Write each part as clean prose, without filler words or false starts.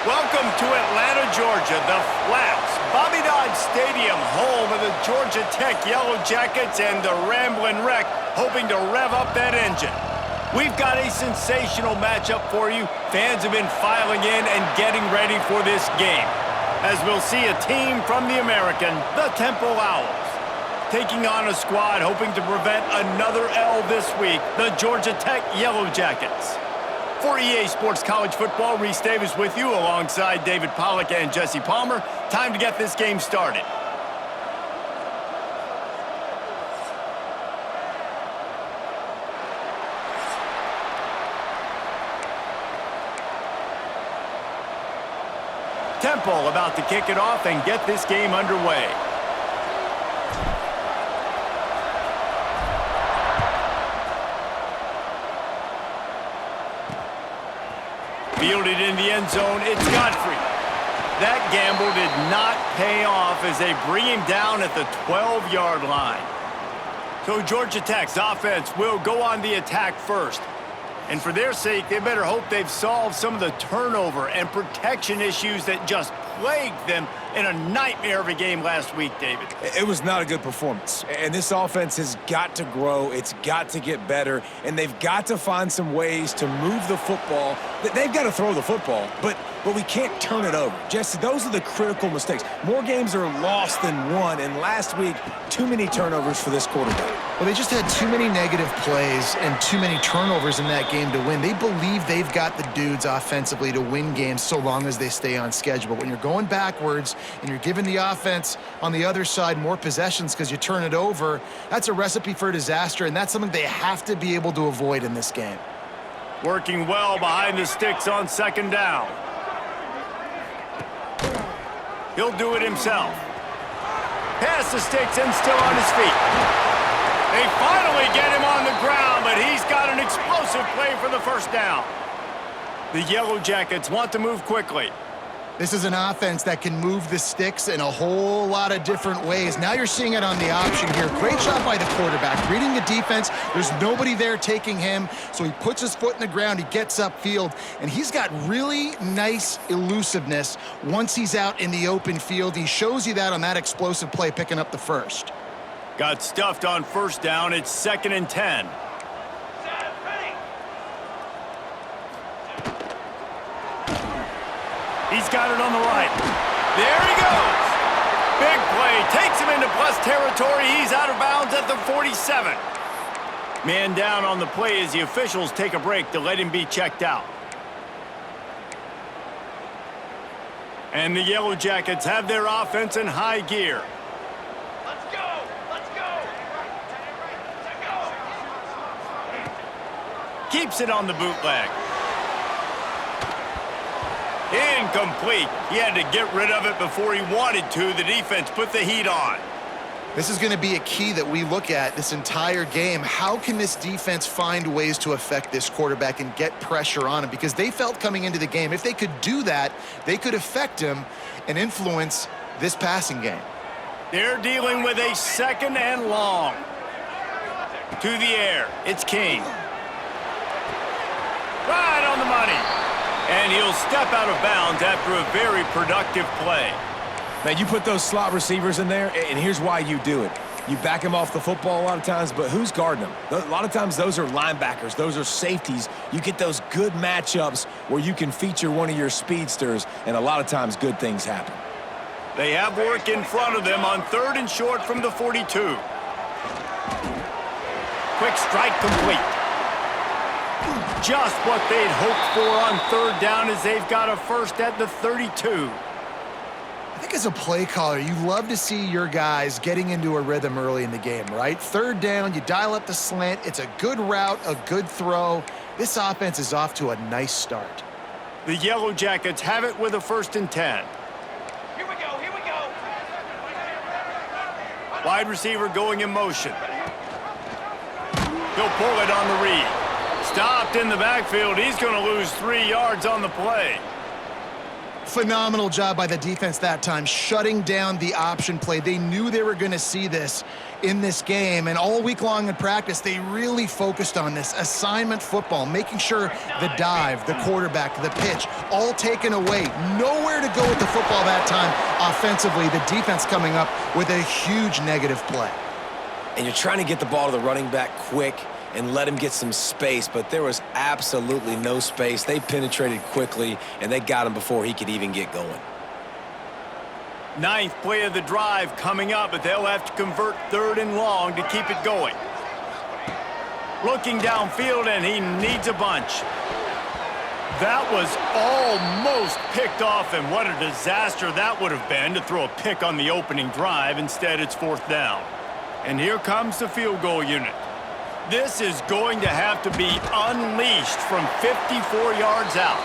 Welcome to Atlanta, Georgia, the Flats, Bobby Dodd Stadium, home of the Georgia Tech Yellow Jackets and the Ramblin' Wreck, hoping to rev up that engine. We've got a sensational matchup for you. Fans have been filing in and getting ready for this game, as we'll see a team from the American, the Temple Owls, taking on a squad hoping to prevent another L this week, the Georgia Tech Yellow Jackets. For EA Sports College Football, Reese Davis with you alongside David Pollack and Jesse Palmer. Time to get this game started. Temple about to kick it off and get this game underway. Fielded in the end zone, it's Godfrey. That gamble did not pay off as they bring him down at the 12-yard line. So Georgia Tech's offense will go on the attack first. And for their sake, they better hope they've solved some of the turnover and protection issues that just plagued them in a nightmare of a game last week, David. It was not a good performance. And this offense has got to grow. It's got to get better. And they've got to find some ways to move the football. They've got to throw the football, but we can't turn it over. Jesse, those are the critical mistakes. More games are lost than won, and last week, too many turnovers for this quarterback. Well, they just had too many negative plays and too many turnovers in that game to win. They believe they've got the dudes offensively to win games so long as they stay on schedule. But when you're going backwards and you're giving the offense on the other side more possessions because you turn it over, that's a recipe for disaster, and that's something they have to be able to avoid in this game. Working well behind the sticks on second down. He'll do it himself. Past the sticks and still on his feet. They finally get him on the ground, but he's got an explosive play for the first down. The Yellow Jackets want to move quickly. This is an offense that can move the sticks in a whole lot of different ways. Now you're seeing it on the option here. Great job by the quarterback. Reading the defense, there's nobody there taking him, so he puts his foot in the ground, he gets upfield, and he's got really nice elusiveness once he's out in the open field. He shows you that on that explosive play, picking up the first. Got stuffed on first down. It's 2nd and 10. He's got it on the right. There he goes. Big play. Takes him into plus territory. He's out of bounds at the 47. Man down on the play as the officials take a break to let him be checked out. And the Yellow Jackets have their offense in high gear. Let's go. Let's go. Keeps it on the bootleg. Incomplete. He had to get rid of it before he wanted to. The defense put the heat on. This is going to be a key that we look at this entire game. How can this defense find ways to affect this quarterback and get pressure on him? Because they felt coming into the game, if they could do that, they could affect him and influence this passing game. They're dealing with a 2nd and long. To the air. It's King. Right on the money. And he'll step out of bounds after a very productive play. Man, you put those slot receivers in there, and here's why you do it. You back them off the football a lot of times, but who's guarding them? A lot of times those are linebackers. Those are safeties. You get those good matchups where you can feature one of your speedsters, and a lot of times good things happen. They have work in front of them on 3rd and short from the 42. Quick strike complete. Just what they'd hoped for on 3rd down as they've got a first at the 32. I think as a play caller, you love to see your guys getting into a rhythm early in the game, right? 3rd down, you dial up the slant. It's a good route, a good throw. This offense is off to a nice start. The Yellow Jackets have it with a 1st and 10. Here we go. Here we go. Wide receiver going in motion. He'll pull it on the read. Stopped in the backfield. He's going to lose 3 yards on the play. Phenomenal job by the defense that time, shutting down the option play. They knew they were going to see this in this game, and all week long in practice, they really focused on this assignment football, making sure the dive, the quarterback, the pitch, all taken away. Nowhere to go with the football that time offensively. The defense coming up with a huge negative play. And you're trying to get the ball to the running back quick and let him get some space, but there was absolutely no space. They penetrated quickly, and they got him before he could even get going. Ninth play of the drive coming up, but they'll have to convert 3rd and long to keep it going. Looking downfield, and he needs a bunch. That was almost picked off, and what a disaster that would have been to throw a pick on the opening drive. Instead, it's 4th down. And here comes the field goal unit. This is going to have to be unleashed from 54 yards out.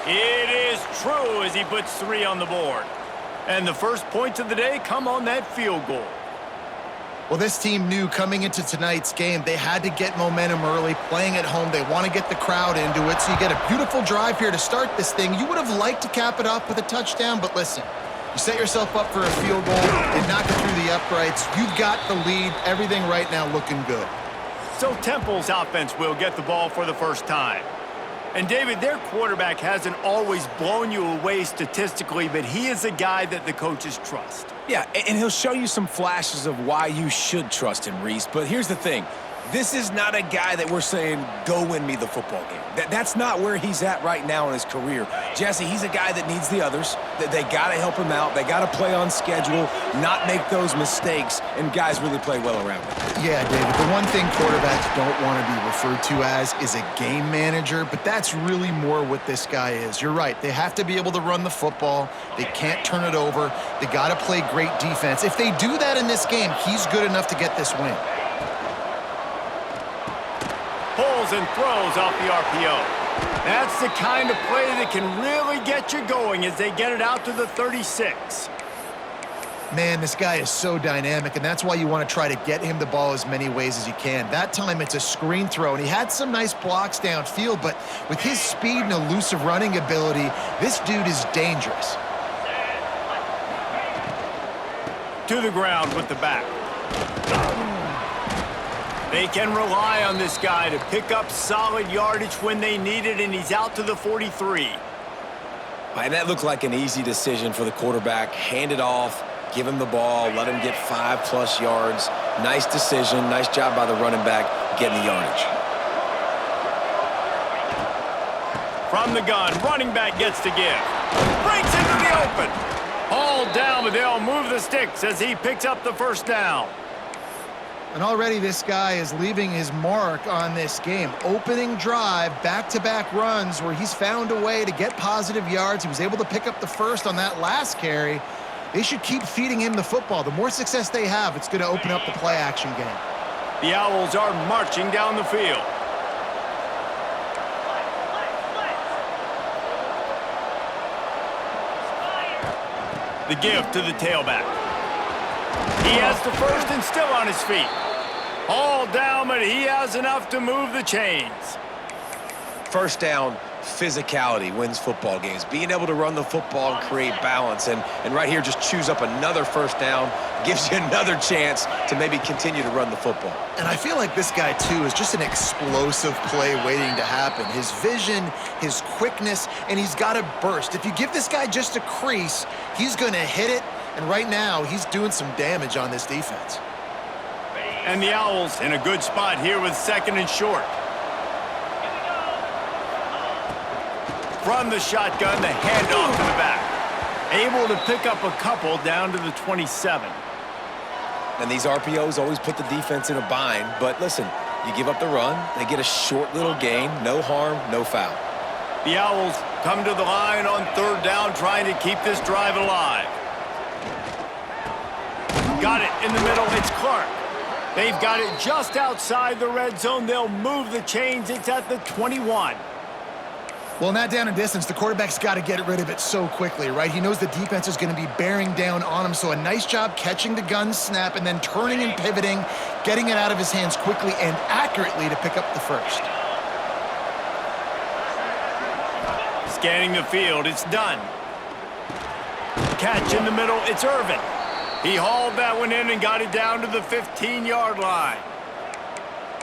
It is true as he puts 3 on the board. And the first points of the day come on that field goal. Well, this team knew coming into tonight's game they had to get momentum early, playing at home. They want to get the crowd into it, so you get a beautiful drive here to start this thing. You would have liked to cap it off with a touchdown, but listen, you set yourself up for a field goal, did not get through the uprights. You've got the lead, everything right now looking good. So Temple's offense will get the ball for the first time. And David, their quarterback hasn't always blown you away statistically, but he is a guy that the coaches trust. Yeah, and he'll show you some flashes of why you should trust him, Reese. But here's the thing. This is not a guy that we're saying, go win me the football game. That's not where he's at right now in his career. Jesse, he's a guy that needs the others. They got to help him out. They got to play on schedule, not make those mistakes, and guys really play well around him. Yeah, David, the one thing quarterbacks don't want to be referred to as is a game manager, but that's really more what this guy is. You're right. They have to be able to run the football. They can't turn it over. They got to play great defense. If they do that in this game, he's good enough to get this win. Pulls and throws off the RPO. That's the kind of play that can really get you going as they get it out to the 36. Man, this guy is so dynamic, and that's why you want to try to get him the ball as many ways as you can. That time, it's a screen throw, and he had some nice blocks downfield, but with his speed and elusive running ability, this dude is dangerous. To the ground with the back. They can rely on this guy to pick up solid yardage when they need it, and he's out to the 43. And that looked like an easy decision for the quarterback. Hand it off, give him the ball, let him get 5+ yards. Nice decision, nice job by the running back getting the yardage. From the gun, running back gets to give. Breaks into the open. All down, but they'll move the sticks as he picks up the first down. And already this guy is leaving his mark on this game. Opening drive, back-to-back runs where he's found a way to get positive yards. He was able to pick up the first on that last carry. They should keep feeding him the football. The more success they have, it's going to open up the play-action game. The Owls are marching down the field. The give to the tailback. He has the first and still on his feet. All down, but he has enough to move the chains. First down, physicality wins football games. Being able to run the football and create balance. And right here, just choose up another first down, gives you another chance to maybe continue to run the football. And I feel like this guy, too, is just an explosive play waiting to happen. His vision, his quickness, and he's got a burst. If you give this guy just a crease, he's going to hit it. And right now, he's doing some damage on this defense. And the Owls in a good spot here with 2nd and short. From the shotgun, the handoff to the back. Able to pick up a couple down to the 27. And these RPOs always put the defense in a bind. But listen, you give up the run, they get a short little gain, no harm, no foul. The Owls come to the line on 3rd down, trying to keep this drive alive. Got it in the middle, it's Clark. They've got it just outside the red zone. They'll move the chains. It's at the 21. Well, in that down and distance, the quarterback's got to get rid of it so quickly, right? He knows the defense is going to be bearing down on him, so a nice job catching the gun snap and then turning and pivoting, getting it out of his hands quickly and accurately to pick up the first. Scanning the field, it's done. Catch in the middle, it's Irvin. He hauled that one in and got it down to the 15-yard line.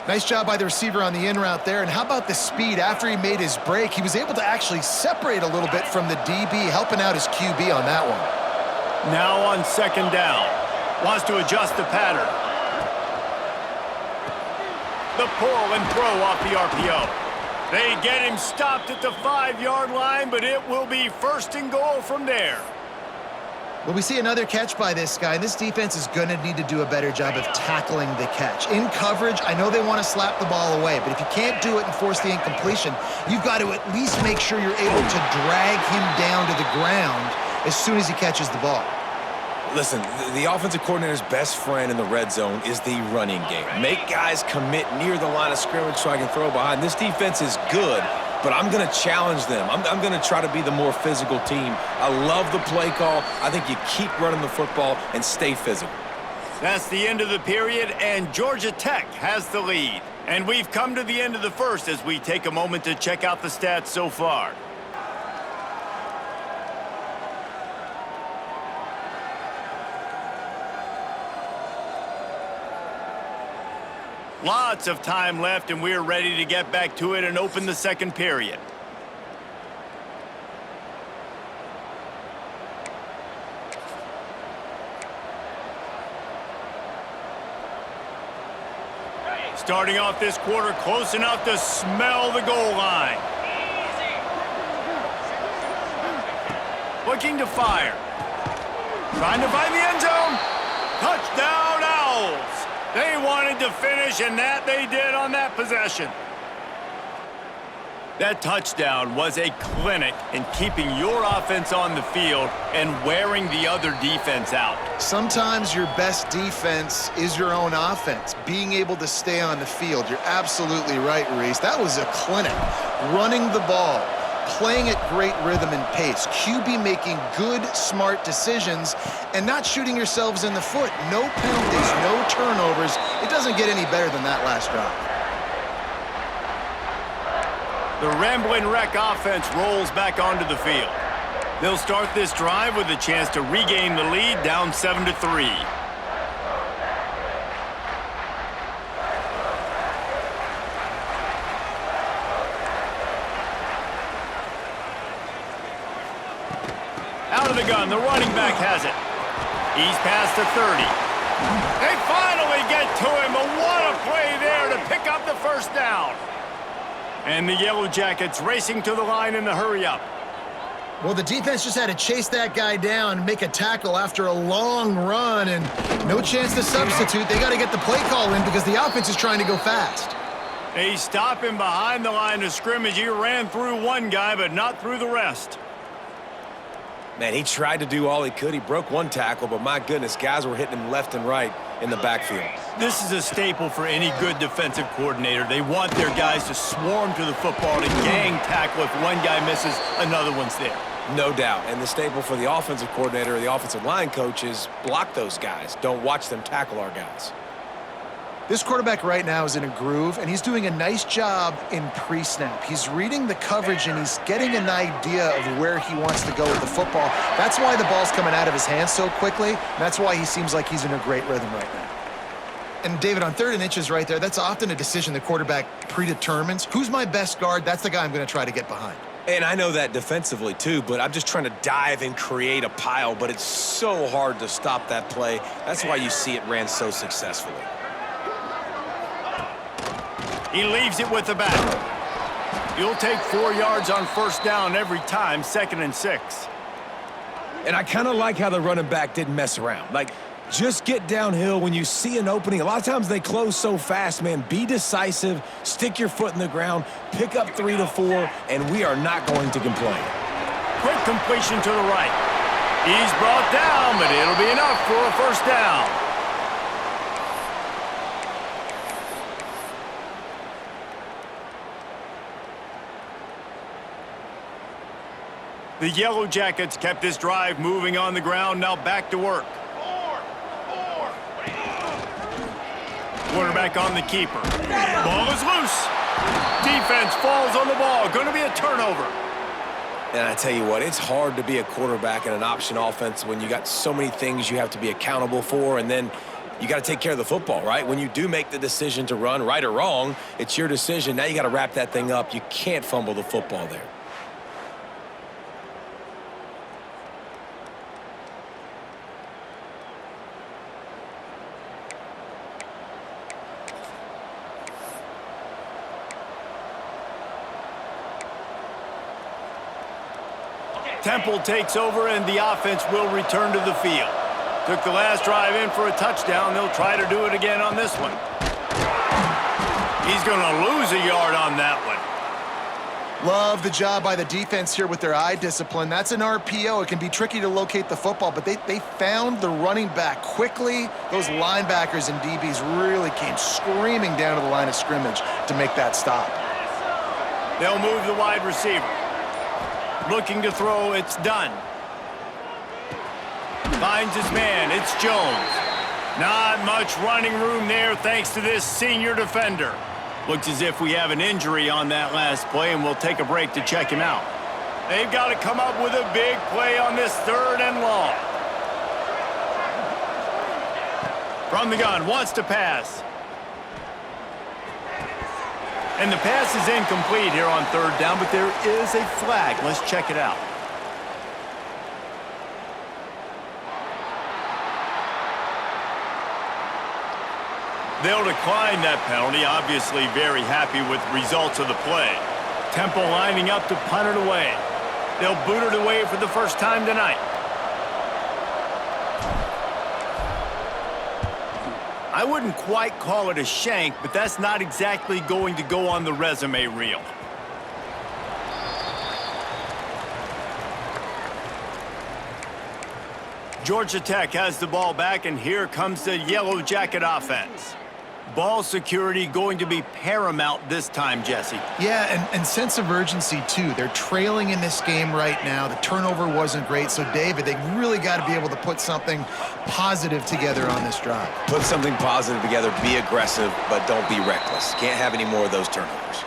Nice job by the receiver on the in route there. And how about the speed? After he made his break, he was able to actually separate a little bit from the DB, helping out his QB on that one. Now on second down. Wants to adjust the pattern. The pull and throw off the RPO. They get him stopped at the 5-yard line, but it will be first and goal from there. Well, we see another catch by this guy. This defense is going to need to do a better job of tackling the catch. In coverage, I know they want to slap the ball away, but if you can't do it and force the incompletion, you've got to at least make sure you're able to drag him down to the ground as soon as he catches the ball. Listen, the offensive coordinator's best friend in the red zone is the running game. Make guys commit near the line of scrimmage so I can throw behind. This defense is good, but I'm going to challenge them. I'm going to try to be the more physical team. I love the play call. I think you keep running the football and stay physical. That's the end of the period, and Georgia Tech has the lead. And we've come to the end of the first as we take a moment to check out the stats so far. Lots of time left, and we're ready to get back to it and open the second period. Starting off this quarter close enough to smell the goal line. Looking to fire. Trying to find the end zone. Touchdown, Owls. They wanted to finish, and that they did on that possession. That touchdown was a clinic in keeping your offense on the field and wearing the other defense out. Sometimes your best defense is your own offense, being able to stay on the field. You're absolutely right, Reese. That was a clinic. Running the ball, playing at great rhythm and pace, QB making good, smart decisions, and not shooting yourselves in the foot. No penalties, no turnovers. It doesn't get any better than that last drive. The Ramblin' Wreck offense rolls back onto the field. They'll start this drive with a chance to regain the lead, down 7-3. Out of the gun, the running back has it. He's past the 30. They finally get to him, but what a play there to pick up the first down. And the Yellow Jackets racing to the line in the hurry-up. Well, the defense just had to chase that guy down and make a tackle after a long run, and no chance to substitute. They got to get the play call in because the offense is trying to go fast. They stop him behind the line of scrimmage. He ran through one guy, but not through the rest. Man, he tried to do all he could. He broke one tackle, but my goodness, guys were hitting him left and right in the backfield. This is a staple for any good defensive coordinator. They want their guys to swarm to the football, to gang tackle. If one guy misses, another one's there. No doubt. And the staple for the offensive coordinator or the offensive line coach is block those guys. Don't watch them tackle our guys. This quarterback right now is in a groove, and he's doing a nice job in pre-snap. He's reading the coverage, and he's getting an idea of where he wants to go with the football. That's why the ball's coming out of his hands so quickly. And that's why he seems like he's in a great rhythm right now. And, David, on 3rd and inches right there, that's often a decision the quarterback predetermines. Who's my best guard? That's the guy I'm going to try to get behind. And I know that defensively, too, but I'm just trying to dive and create a pile, but it's so hard to stop that play. That's why you see it ran so successfully. He leaves it with the back. You'll take 4 yards on first down every time, 2nd and 6. And I kind of like how the running back didn't mess around. Like, just get downhill when you see an opening. A lot of times they close so fast, man. Be decisive, stick your foot in the ground, pick up 3 to 4, and we are not going to complain. Quick completion to the right. He's brought down, but it'll be enough for a first down. The Yellow Jackets kept this drive moving on the ground, now back to work. Quarterback on the keeper. Ball is loose. Defense falls on the ball. Going to be a turnover. And I tell you what, it's hard to be a quarterback in an option offense when you got so many things you have to be accountable for, and then you got to take care of the football, right? When you do make the decision to run, right or wrong, it's your decision. Now you got to wrap that thing up. You can't fumble the football there. Temple takes over, and the offense will return to the field. Took the last drive in for a touchdown. They'll try to do it again on this one. He's going to lose a yard on that one. Love the job by the defense here with their eye discipline. That's an RPO. It can be tricky to locate the football, but they found the running back quickly. Those linebackers and DBs really came screaming down to the line of scrimmage to make that stop. They'll move the wide receiver. Looking to throw, it's done. Finds his man, it's Jones. Not much running room there thanks to this senior defender. Looks as if we have an injury on that last play, and we'll take a break to check him out. They've got to come up with a big play on this 3rd and long. From the gun, wants to pass. And the pass is incomplete here on 3rd down, but there is a flag. Let's check it out. They'll decline that penalty, obviously very happy with results of the play. Temple lining up to punt it away. They'll boot it away for the first time tonight. I wouldn't quite call it a shank, but that's not exactly going to go on the resume reel. Georgia Tech has the ball back, and here comes the Yellow Jacket offense. Ball security going to be paramount this time, Jesse. Yeah, and sense of urgency, too. They're trailing in this game right now. The turnover wasn't great, so, David, they really got to be able to put something positive together on this drive. Put something positive together, be aggressive, but don't be reckless. Can't have any more of those turnovers.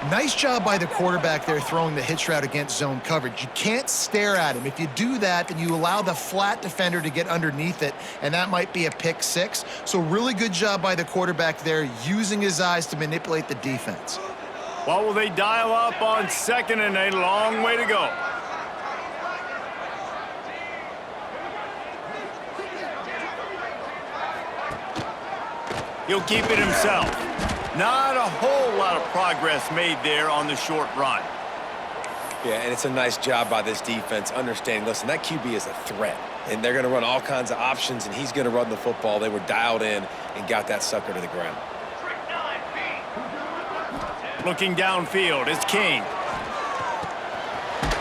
Nice job by the quarterback there throwing the hitch route against zone coverage. You can't stare at him. If you do that, then you allow the flat defender to get underneath it, and that might be a pick 6. So really good job by the quarterback there, using his eyes to manipulate the defense. What will they dial up on 2nd and a long way to go? He'll keep it himself. Not a whole lot of progress made there on the short run. Yeah, and it's a nice job by this defense understanding, listen, that QB is a threat, and they're going to run all kinds of options, and he's going to run the football. They were dialed in and got that sucker to the ground. Looking downfield, it's King.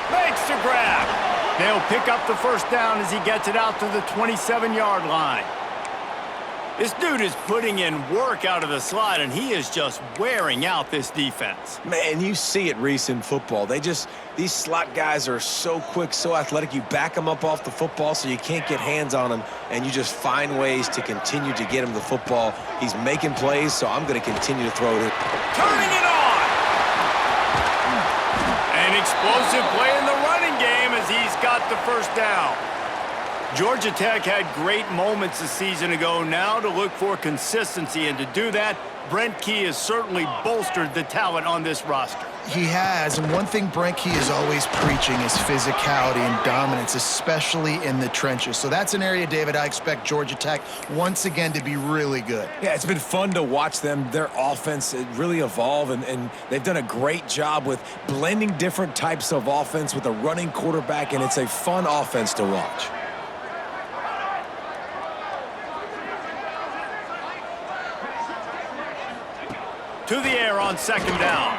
Makes the grab. They'll pick up the first down as he gets it out to the 27-yard line. This dude is putting in work out of the slot, and he is just wearing out this defense. Man, you see it, Reese, in football. These slot guys are so quick, so athletic. You back them up off the football so you can't get hands on them, and you just find ways to continue to get him the football. He's making plays, so I'm going to continue to throw it. Turning it on! An explosive play in the running game as he's got the first down. Georgia Tech had great moments a season ago. Now to look for consistency, and to do that, Brent Key has certainly bolstered the talent on this roster. He has, and one thing Brent Key is always preaching is physicality and dominance, especially in the trenches. So that's an area, David, I expect Georgia Tech once again to be really good. Yeah, it's been fun to watch them, their offense really evolve, and they've done a great job with blending different types of offense with a running quarterback, and it's a fun offense to watch. To the air on 2nd down.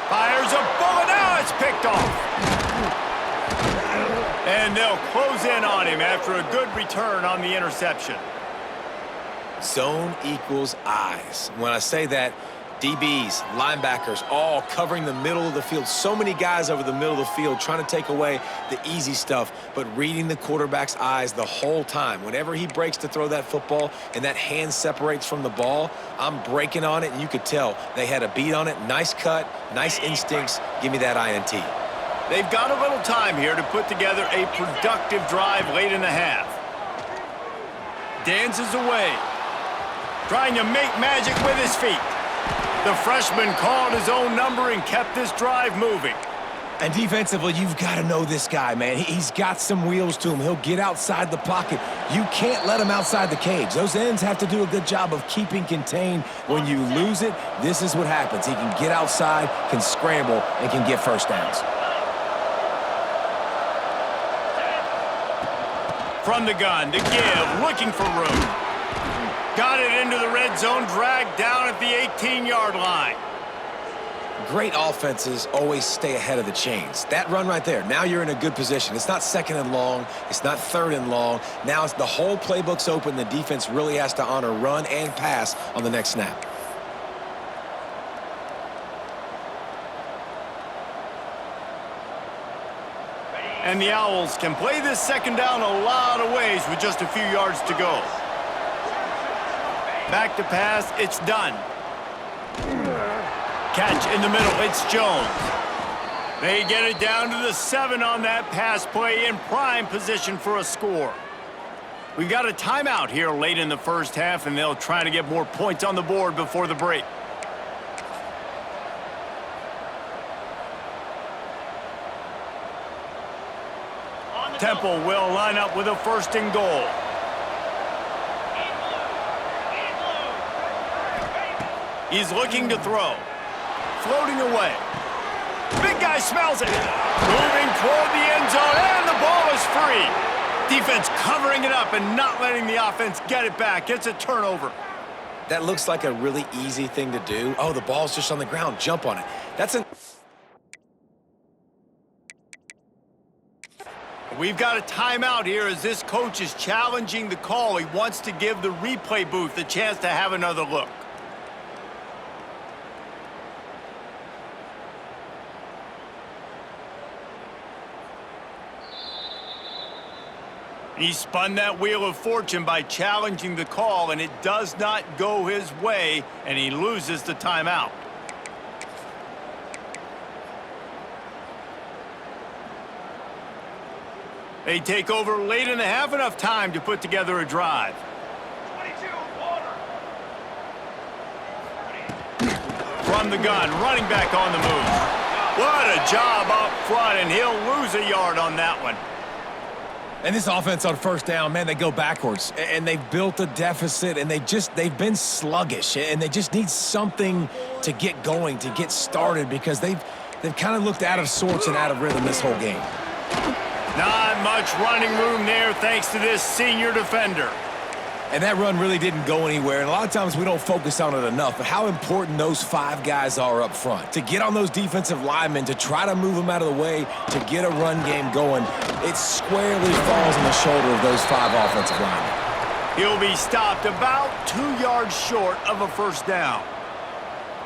Fires a bullet. Now it's picked off. And they'll close in on him after a good return on the interception. Zone equals eyes. When I say that, DBs, linebackers, all covering the middle of the field. So many guys over the middle of the field trying to take away the easy stuff, but reading the quarterback's eyes the whole time. Whenever he breaks to throw that football and that hand separates from the ball, I'm breaking on it, and you could tell they had a beat on it. Nice cut, nice instincts. Give me that INT. They've got a little time here to put together a productive drive late in the half. Dances away, trying to make magic with his feet. The freshman called his own number and kept this drive moving. And defensively, you've got to know this guy, man. He's got some wheels to him. He'll get outside the pocket. You can't let him outside the cage. Those ends have to do a good job of keeping contained. When you lose it, this is what happens. He can get outside, can scramble, and can get first downs. From the gun to give, looking for room. Got it into the red zone, dragged down at the 18-yard line. Great offenses always stay ahead of the chains. That run right there, now you're in a good position. It's not second and long. It's not third and long. Now it's the whole playbook's open. The defense really has to honor run and pass on the next snap. And the Owls can play this second down a lot of ways with just a few yards to go. Back to pass, it's done. Catch in the middle, it's Jones. They get it down to the 7 on that pass play, in prime position for a score. We've got a timeout here late in the first half, and they'll try to get more points on the board before the break. Temple will line up with a 1st and goal. He's looking to throw. Floating away. Big guy smells it. Moving toward the end zone, and the ball is free. Defense covering it up and not letting the offense get it back. It's a turnover. That looks like a really easy thing to do. Oh, the ball's just on the ground. Jump on it. We've got a timeout here as this coach is challenging the call. He wants to give the replay booth a chance to have another look. He spun that wheel of fortune by challenging the call, and it does not go his way, and he loses the timeout. They take over late in the half, enough time to put together a drive. 22, water. From the gun, running back on the move. What a job up front, and he'll lose a yard on that one. And this offense on 1st down, man, they go backwards. And they've built a deficit, and they've been sluggish. And they just need something to get going, to get started, because they've kind of looked out of sorts and out of rhythm this whole game. Not much running room there thanks to this senior defender. And that run really didn't go anywhere. And a lot of times we don't focus on it enough, but how important those 5 guys are up front. To get on those defensive linemen, to try to move them out of the way, to get a run game going, it squarely falls on the shoulder of those 5 offensive linemen. He'll be stopped about 2 yards short of a 1st down.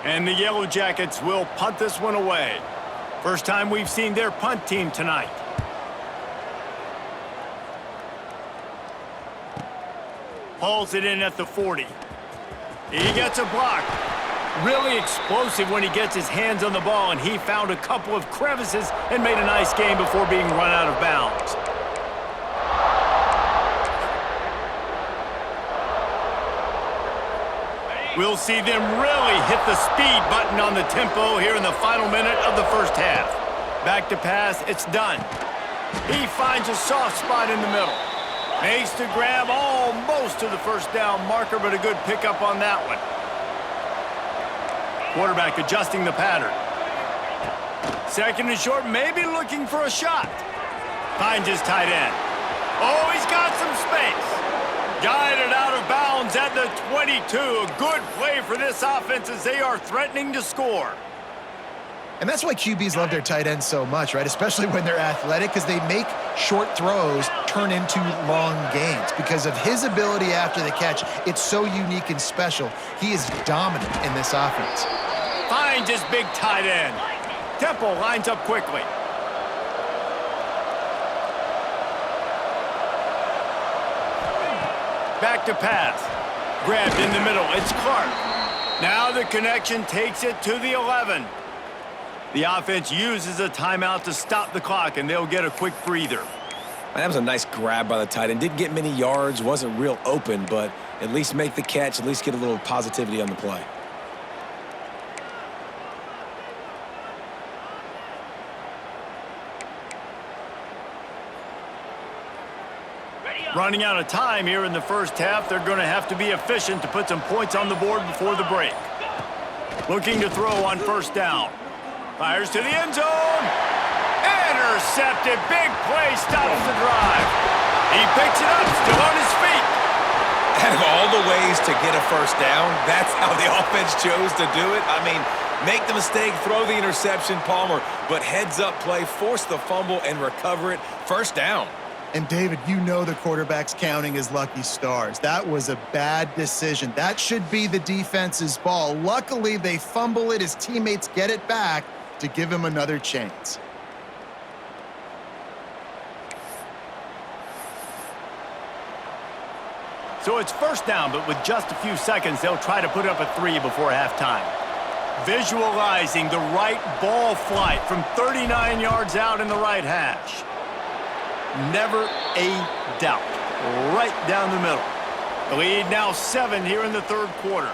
And the Yellow Jackets will punt this one away. First time we've seen their punt team tonight. Hauls it in at the 40. He gets a block. Really explosive when he gets his hands on the ball, and he found a couple of crevices and made a nice game before being run out of bounds. We'll see them really hit the speed button on the tempo here in the final minute of the first half. Back to pass, it's done. He finds a soft spot in the middle. Makes the grab almost to the 1st down marker, but a good pickup on that one. Quarterback adjusting the pattern. 2nd and short, maybe looking for a shot. Finds his tight end. Oh, he's got some space. Guided out of bounds at the 22. A good play for this offense as they are threatening to score. And that's why QBs love their tight ends so much, right? Especially when they're athletic, because they make short throws turn into long gains. Because of his ability after the catch, it's so unique and special. He is dominant in this offense. finds his big tight end. Temple lines up quickly. Back to pass. Grabbed in the middle. It's Clark. Now the connection takes it to the 11. The offense uses a timeout to stop the clock, and they'll get a quick breather. That was a nice grab by the tight end. Didn't get many yards, wasn't real open, but at least make the catch, at least get a little positivity on the play. Running out of time here in the first half, they're going to have to be efficient to put some points on the board before the break. Looking to throw on first down. Fires to the end zone. Intercepted. Big play. Stops the drive. He picks it up. Still on his feet. Out of all the ways to get a first down, that's how the offense chose to do it. I mean, make the mistake, throw the interception, Palmer, but heads-up play, force the fumble, and recover it. First down. And, David, you know the quarterback's counting his lucky stars. That was a bad decision. That should be the defense's ball. Luckily, they fumble it. His teammates get it back to give him another chance. So it's first down, but with just a few seconds, they'll try to put up a 3 before halftime. Visualizing the right ball flight from 39 yards out in the right hash. Never a doubt. Right down the middle. The lead now 7 here in the third quarter.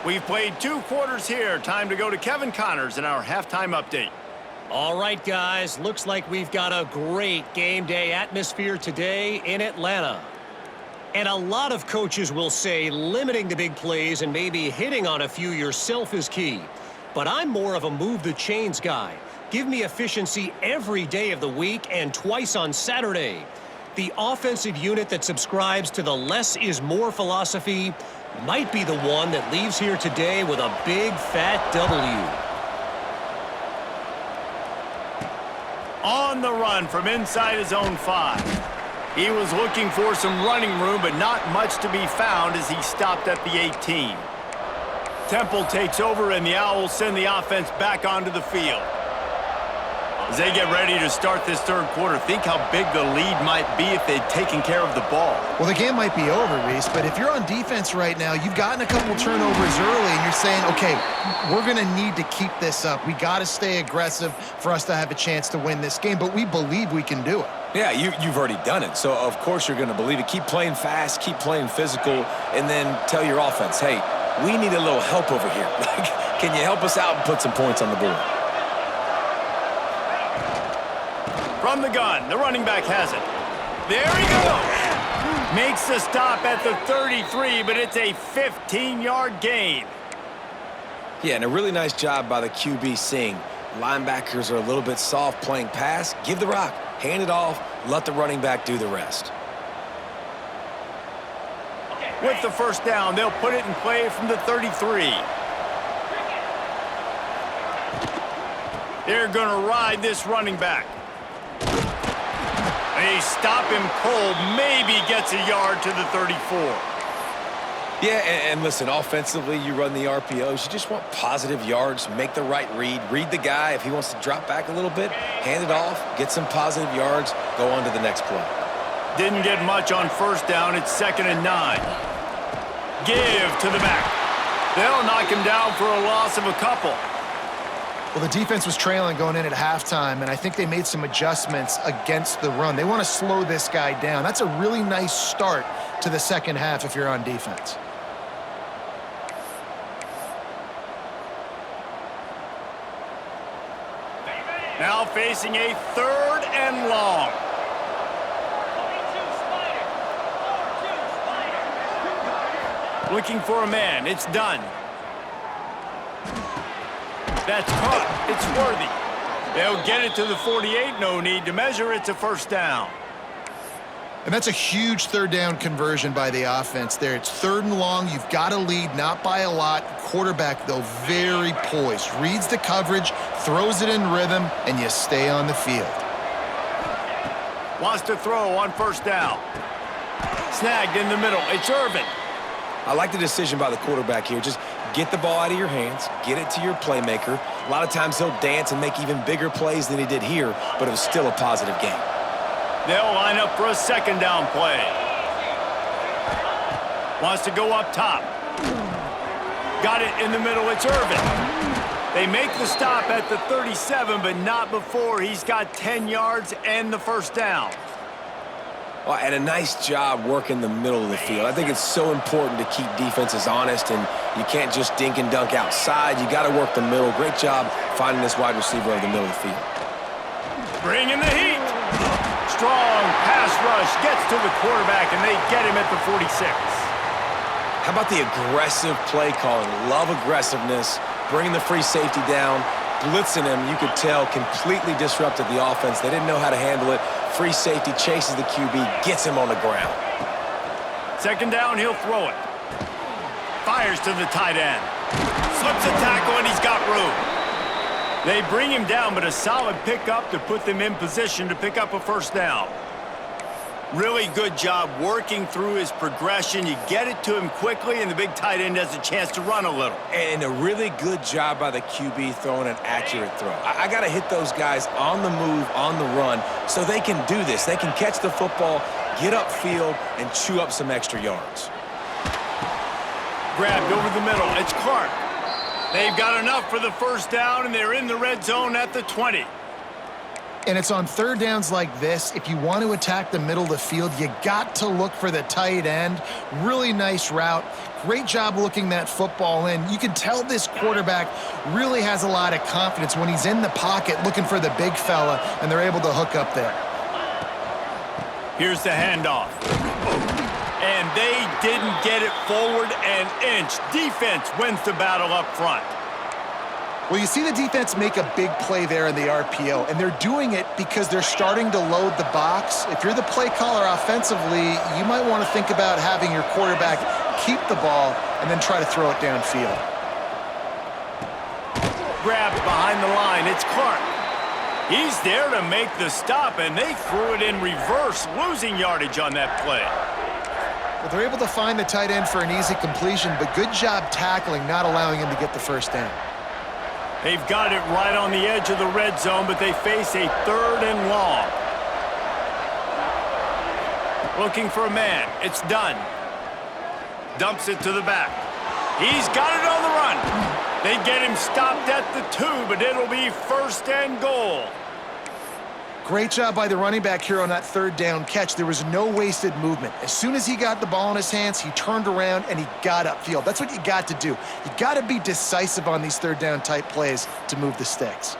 We've played 2 quarters here. Time to go to Kevin Connors in our halftime update. All right, guys. Looks like we've got a great game day atmosphere today in Atlanta. And a lot of coaches will say limiting the big plays and maybe hitting on a few yourself is key. But I'm more of a move the chains guy. Give me efficiency every day of the week and twice on Saturday. The offensive unit that subscribes to the less is more philosophy might be the one that leaves here today with a big fat W. On the run from inside his own 5. He was looking for some running room, but not much to be found as he stopped at the 18. Temple takes over, and the Owls send the offense back onto the field. As they get ready to start this third quarter, think how big the lead might be if they'd taken care of the ball. Well, the game might be over, Reese, but if you're on defense right now, you've gotten a couple turnovers early, and you're saying, okay, we're going to need to keep this up. We got to stay aggressive for us to have a chance to win this game, but we believe we can do it. Yeah, you've already done it, so of course you're going to believe it. Keep playing fast, keep playing physical, and then tell your offense, hey, we need a little help over here. Can you help us out and put some points on the board? From the gun, the running back has it. There he goes. Makes the stop at the 33, but it's a 15-yard gain. Yeah, and a really nice job by the QB seeing linebackers are a little bit soft playing pass. Give the rock, hand it off, let the running back do the rest. With the first down, they'll put it in play from the 33. They're going to ride this running back. They stop him cold, maybe gets a yard to the 34. Yeah, and listen, offensively, you run the RPOs. You just want positive yards, make the right read. Read the guy. If he wants to drop back a little bit, hand it off, get some positive yards, go on to the next play. Didn't get much on first down. It's 2nd and 9. Give to the back. They'll knock him down for a loss of a couple. Well, the defense was trailing going in at halftime, and I think they made some adjustments against the run. They want to slow this guy down. That's a really nice start to the second half if you're on defense. Now facing a 3rd and long. Looking for a man. It's done. That's caught. It's worthy. They'll get it to the 48. No need to measure. It's a first down. And that's a huge third down conversion by the offense there. It's 3rd and long. You've got to lead, not by a lot. Quarterback, though, very poised. Reads the coverage, throws it in rhythm, and you stay on the field. Wants to throw on first down. Snagged in the middle. It's Irvin. I like the decision by the quarterback here. Just Get the ball out of your hands, get it to your playmaker. A lot of times he'll dance and make even bigger plays than he did here, but it was still a positive game. They'll line up for a second down play. Wants to go up top. Got it in the middle. It's Irvin. They make the stop at the 37, but not before he's got 10 yards and the first down. Well, and a nice job working the middle of the field. I think it's so important to keep defenses honest, and you can't just dink and dunk outside. You got to work the middle. Great job finding this wide receiver over the middle of the field. Bringing the heat. Strong pass rush gets to the quarterback, and they get him at the 46. How about the aggressive play calling? Love aggressiveness, bringing the free safety down, blitzing him. You could tell completely disrupted the offense. They didn't know how to handle it. Free safety chases the QB, gets him on the ground. Second down, he'll throw it. Fires to the tight end. Slips a tackle, and he's got room. They bring him down, but a solid pickup to put them in position to pick up a first down. Really good job working through his progression. You get it to him quickly, and the big tight end has a chance to run a little. And a really good job by the QB throwing an accurate throw. I got to hit those guys on the move, on the run, so they can do this. They can catch the football, get upfield, and chew up some extra yards. Grabbed over the middle. It's Clark. They've got enough for the first down, and they're in the red zone at the 20. And it's on third downs like this, if you want to attack the middle of the field, you got to look for the tight end. Really nice route. Great job looking that football in. You can tell this quarterback really has a lot of confidence when he's in the pocket looking for the big fella, and they're able to hook up there. Here's the handoff. And they didn't get it forward an inch. Defense wins the battle up front. Well, you see the defense make a big play there in the RPO, and they're doing it because they're starting to load the box. If you're the play caller offensively, you might want to think about having your quarterback keep the ball and then try to throw it downfield. Grabbed behind the line. It's Clark. He's there to make the stop, and they threw it in reverse, losing yardage on that play. Well, they're able to find the tight end for an easy completion, but good job tackling, not allowing him to get the first down. They've got it right on the edge of the red zone, but they face a third and long. Looking for a man. It's done. Dumps it to the back. He's got it on the run. They get him stopped at the 2, but it'll be first and goal. Great job by the running back here on that third down catch. There was no wasted movement. As soon as he got the ball in his hands, he turned around and he got upfield. That's what you got to do. You got to be decisive on these third down type plays to move the sticks.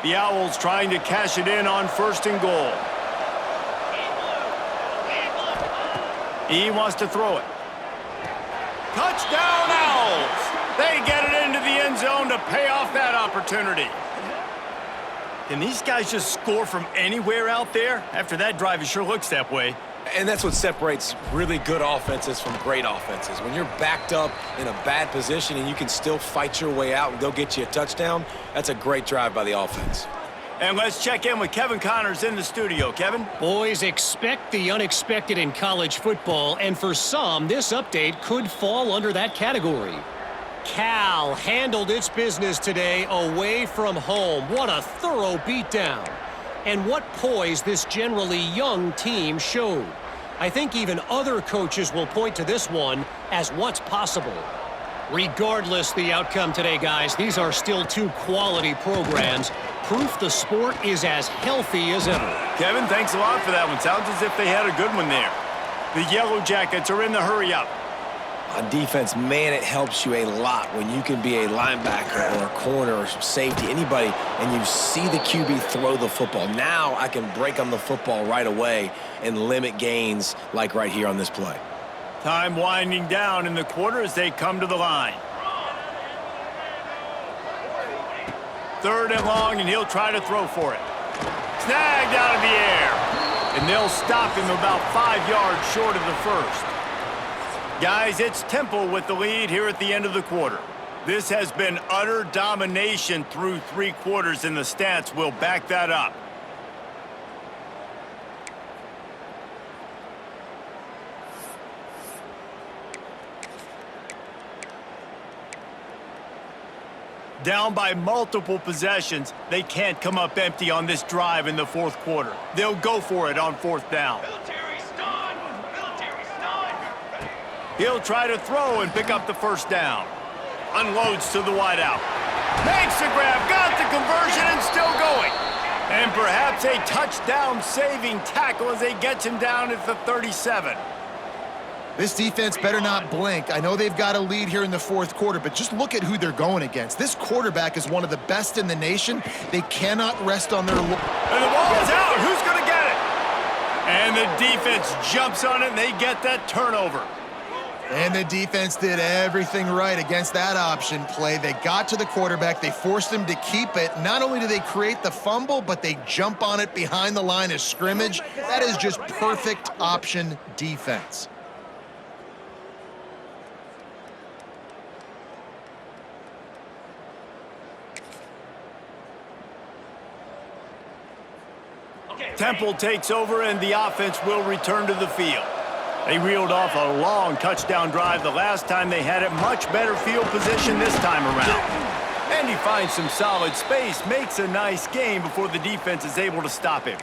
The Owls trying to cash it in on first and goal. He wants to throw it. Touchdown Owls! They get it into the end zone to pay off that opportunity. Can these guys just score from anywhere out there? After that drive, it sure looks that way. And that's what separates really good offenses from great offenses. When you're backed up in a bad position and you can still fight your way out and go get you a touchdown, that's a great drive by the offense. And let's check in with Kevin Connors in the studio. Kevin? Boys, expect the unexpected in college football, and for some, this update could fall under that category. Cal handled its business today away from home. What a thorough beatdown. And what poise this generally young team showed. I think even other coaches will point to this one as what's possible. Regardless the outcome today, guys, these are still two quality programs. Proof the sport is as healthy as ever. Kevin, thanks a lot for that one. Sounds as if they had a good one there. The Yellow Jackets are in the hurry-up. On defense, man, it helps you a lot when you can be a linebacker or a corner or some safety, anybody, and you see the QB throw the football. Now I can break on the football right away and limit gains like right here on this play. Time winding down in the quarter as they come to the line. Third and long, and he'll try to throw for it. Snagged out of the air. And they'll stop him about 5 yards short of the first. Guys, it's Temple with the lead here at the end of the quarter. This has been utter domination through 3 quarters, and the stats will back that up. Down by multiple possessions, they can't come up empty on this drive in the fourth quarter. They'll go for it on fourth down. Military stun! Military stun! He'll try to throw and pick up the first down. Unloads to the wideout. Makes the grab, got the conversion, and still going. And perhaps a touchdown-saving tackle as they get him down at the 37. This defense better not blink. I know they've got a lead here in the fourth quarter, but just look at who they're going against. This quarterback is one of the best in the nation. They cannot rest on their... And the ball is out. Who's going to get it? And the defense jumps on it, and they get that turnover. And the defense did everything right against that option play. They got to the quarterback. They forced him to keep it. Not only do they create the fumble, but they jump on it behind the line of scrimmage. That is just perfect option defense. Temple takes over, and the offense will return to the field. They reeled off a long touchdown drive the last time they had it. Much better field position this time around. And he finds some solid space, makes a nice game before the defense is able to stop him.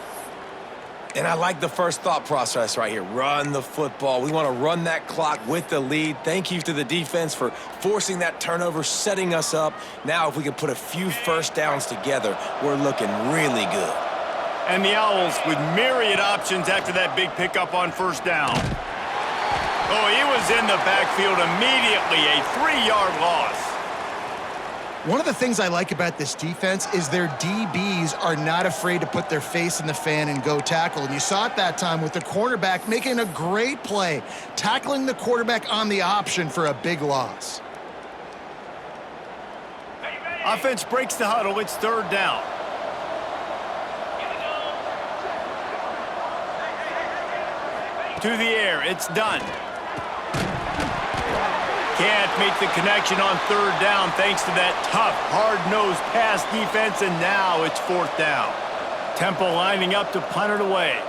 And I like the first thought process right here. Run the football. We want to run that clock with the lead. Thank you to the defense for forcing that turnover, setting us up. Now, if we can put a few first downs together, we're looking really good. And the Owls with myriad options after that big pickup on first down. Oh, he was in the backfield immediately, a 3-yard loss. One of the things I like about this defense is their DBs are not afraid to put their face in the fan and go tackle. And you saw it that time with the cornerback making a great play, tackling the quarterback on the option for a big loss. Offense breaks the huddle. It's third down. To the air, it's done. Can't make the connection on third down thanks to that tough, hard-nosed pass defense, and now it's fourth down. Temple lining up to punt it away.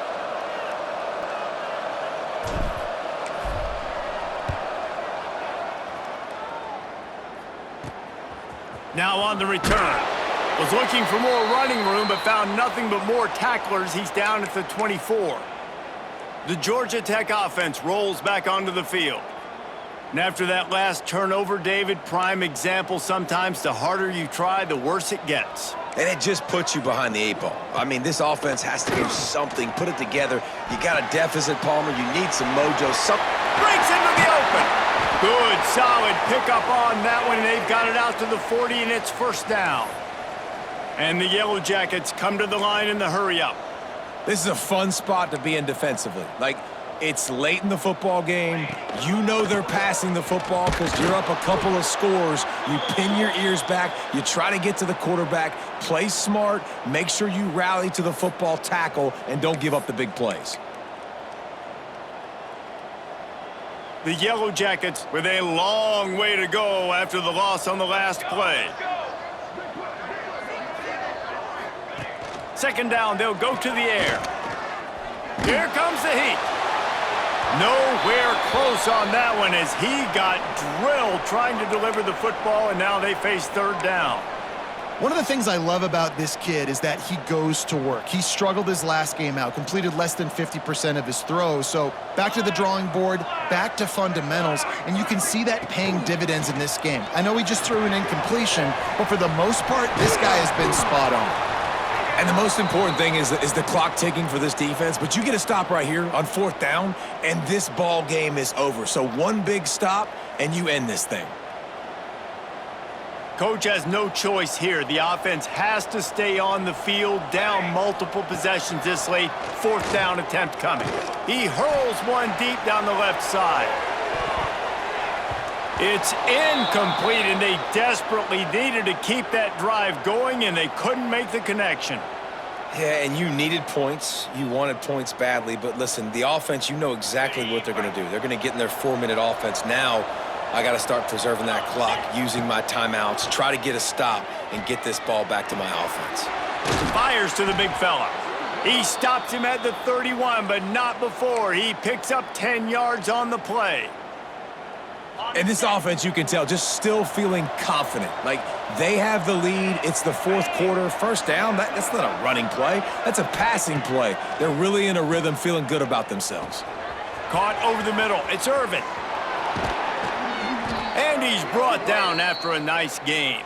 Now on the return. Was looking for more running room, but found nothing but more tacklers. He's down at the 24. The Georgia Tech offense rolls back onto the field. And after that last turnover, David, prime example, sometimes the harder you try, the worse it gets. And it just puts you behind the 8 ball. I mean, this offense has to do something, put it together. You got a deficit, Palmer. You need some mojo. Breaks into the open. Good, solid pickup on that one, and they've got it out to the 40, and it's first down. And the Yellow Jackets come to the line in the hurry-up. This is a fun spot to be in defensively. Like, it's late in the football game. You know they're passing the football because you're up a couple of scores. You pin your ears back. You try to get to the quarterback. Play smart. Make sure you rally to the football, tackle, and don't give up the big plays. The Yellow Jackets with a long way to go after the loss on the last play. Second down, they'll go to the air. Here comes the heat. Nowhere close on that one as he got drilled trying to deliver the football, and now they face third down. One of the things I love about this kid is that he goes to work. He struggled his last game out, completed less than 50% of his throws. So back to the drawing board, back to fundamentals, and you can see that paying dividends in this game. I know he just threw an incompletion, but for the most part, this guy has been spot on. And the most important thing is the clock ticking for this defense. But you get a stop right here on fourth down, and this ball game is over. So one big stop, and you end this thing. Coach has no choice here. The offense has to stay on the field, down multiple possessions this late. Fourth down attempt coming. He hurls one deep down the left side. It's incomplete, and they desperately needed to keep that drive going, and they couldn't make the connection. Yeah, and you needed points. You wanted points badly. But listen, the offense, you know exactly what they're going to do. They're going to get in their 4-minute offense. Now, I got to start preserving that clock, using my timeouts, try to get a stop, and get this ball back to my offense. Fires to the big fella. He stops him at the 31, but not before. He picks up 10 yards on the play. And this offense, you can tell, just still feeling confident. Like, they have the lead. It's the fourth quarter. First down, that's not a running play. That's a passing play. They're really in a rhythm, feeling good about themselves. Caught over the middle. It's Irvin. And he's brought down after a nice gain.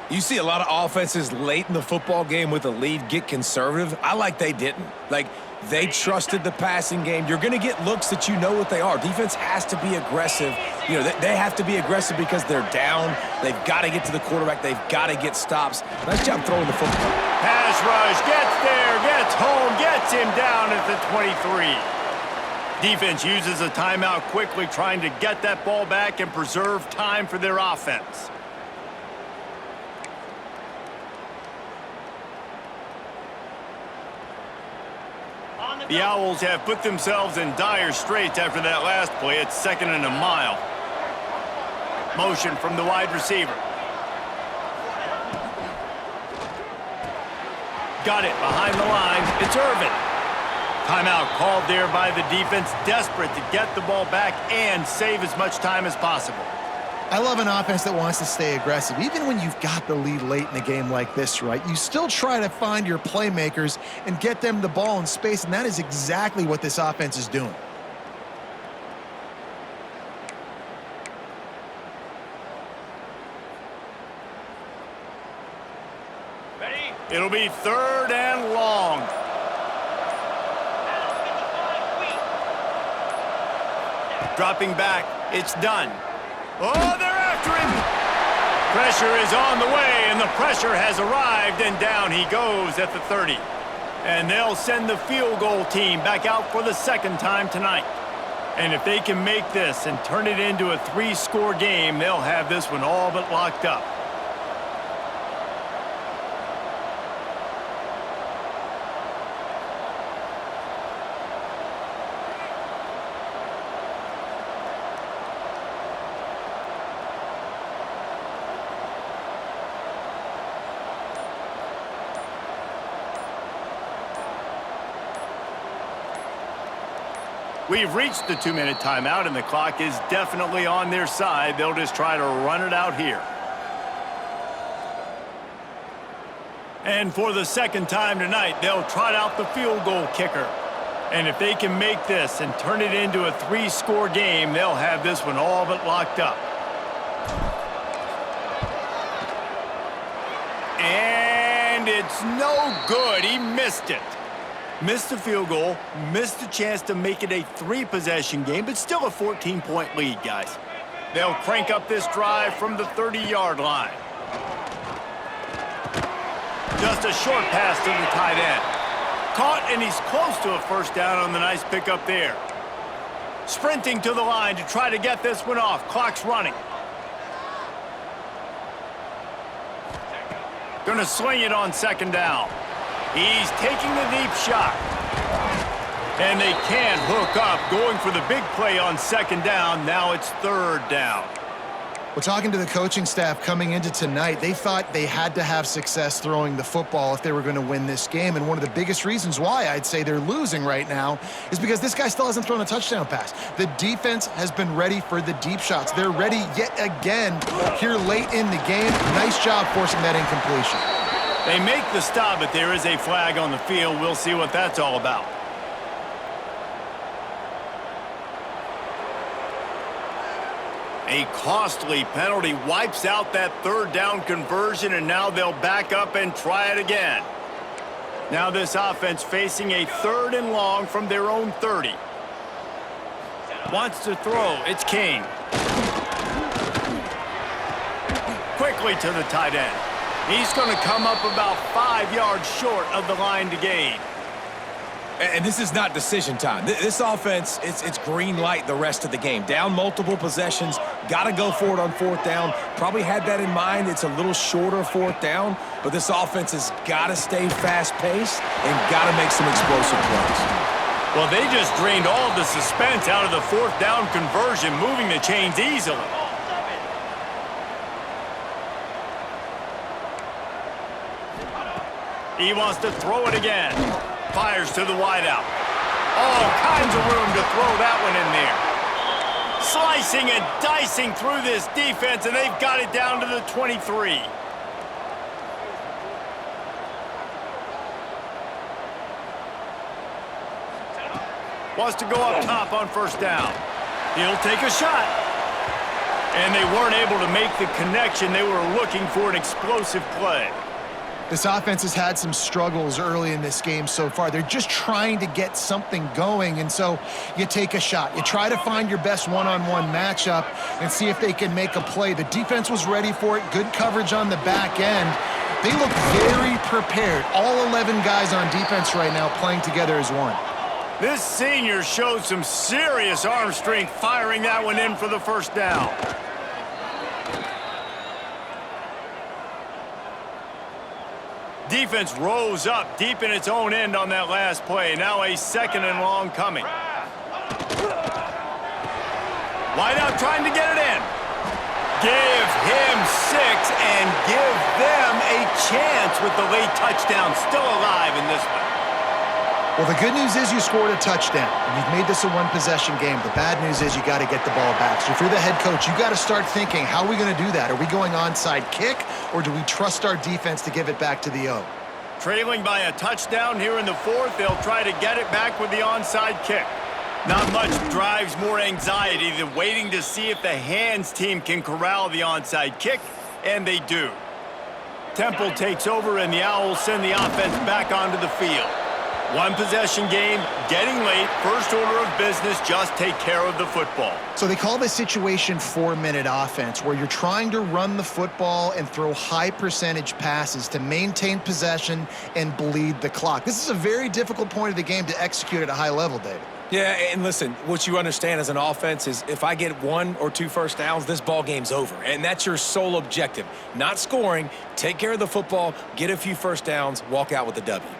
You see a lot of offenses late in the football game with a lead get conservative. I like they didn't. Like, they trusted the passing game. You're going to get looks that you know what they are. Defense has to be aggressive. You know, they have to be aggressive because they're down. They've got to get to the quarterback. They've got to get stops. Nice job throwing the football. Pass rush, gets there, gets home, gets him down at the 23. Defense uses a timeout quickly, trying to get that ball back and preserve time for their offense. The Owls have put themselves in dire straits after that last play. It's 2nd and a mile. Motion from the wide receiver. Got it behind the line. It's Irvin. Timeout called there by the defense, desperate to get the ball back and save as much time as possible. I love an offense that wants to stay aggressive. Even when you've got the lead late in a game like this, right, you still try to find your playmakers and get them the ball in space, and that is exactly what this offense is doing. Ready? It'll be 3rd and long. Dropping back, it's done. Oh, they're after him! Pressure is on the way, and the pressure has arrived, and down he goes at the 30. And they'll send the field goal team back out for the 2nd time tonight. And if they can make this and turn it into a 3-score game, they'll have this one all but locked up. We've reached the 2-minute timeout, and the clock is definitely on their side. They'll just try to run it out here. And for the 2nd time tonight, they'll trot out the field goal kicker. And if they can make this and turn it into a 3-score game, they'll have this one all but locked up. And it's no good. He missed it. Missed the field goal, missed the chance to make it a 3-possession game, but still a 14-point lead, guys. They'll crank up this drive from the 30-yard line. Just a short pass to the tight end. Caught, and he's close to a 1st down on the nice pickup there. Sprinting to the line to try to get this one off. Clock's running. Gonna swing it on 2nd down. He's taking the deep shot. And they can't hook up, going for the big play on 2nd down. Now it's 3rd down. Well, talking to the coaching staff coming into tonight, they thought they had to have success throwing the football if they were going to win this game. And one of the biggest reasons why I'd say they're losing right now is because this guy still hasn't thrown a touchdown pass. The defense has been ready for the deep shots. They're ready yet again here late in the game. Nice job forcing that incompletion. They make the stop, but there is a flag on the field. We'll see what that's all about. A costly penalty wipes out that 3rd down conversion, and now they'll back up and try it again. Now this offense facing a 3rd and long from their own 30. Wants to throw. It's King. Quickly to the tight end. He's going to come up about 5 yards short of the line to gain. And this is not decision time. This offense, it's green light the rest of the game. Down multiple possessions, got to go for it on 4th down. Probably had that in mind. It's a little shorter 4th down, but this offense has got to stay fast-paced and got to make some explosive plays. Well, they just drained all the suspense out of the 4th down conversion, moving the chains easily. He wants to throw it again. Fires to the wideout. All kinds of room to throw that one in there. Slicing and dicing through this defense, and they've got it down to the 23. Wants to go up top on first down. He'll take a shot. And they weren't able to make the connection. They were looking for an explosive play. This offense has had some struggles early in this game so far. They're just trying to get something going, and so you take a shot. You try to find your best one-on-one matchup and see if they can make a play. The defense was ready for it. Good coverage on the back end. They look very prepared. All 11 guys on defense right now playing together as one. This senior showed some serious arm strength firing that one in for the first down. Defense rose up deep in its own end on that last play. Now a second and long coming. Wide out trying to get it in. Give him 6 and give them a chance with the late touchdown still alive in this one. Well, the good news is you scored a touchdown, and you've made this a one-possession game. The bad news is you got to get the ball back. So if you're the head coach, you got to start thinking, how are we going to do that? Are we going onside kick, or do we trust our defense to give it back to the O? Trailing by a touchdown here in the fourth, they'll try to get it back with the onside kick. Not much drives more anxiety than waiting to see if the hands team can corral the onside kick, and they do. Temple takes over, and the Owls send the offense back onto the field. One possession game, getting late, first order of business, just take care of the football. So they call this situation 4-minute offense, where you're trying to run the football and throw high percentage passes to maintain possession and bleed the clock. This is a very difficult point of the game to execute at a high level, David. Yeah, and listen, what you understand as an offense is if I get 1 or 2 first downs, this ball game's over. And that's your sole objective. Not scoring, take care of the football, get a few first downs, walk out with the W.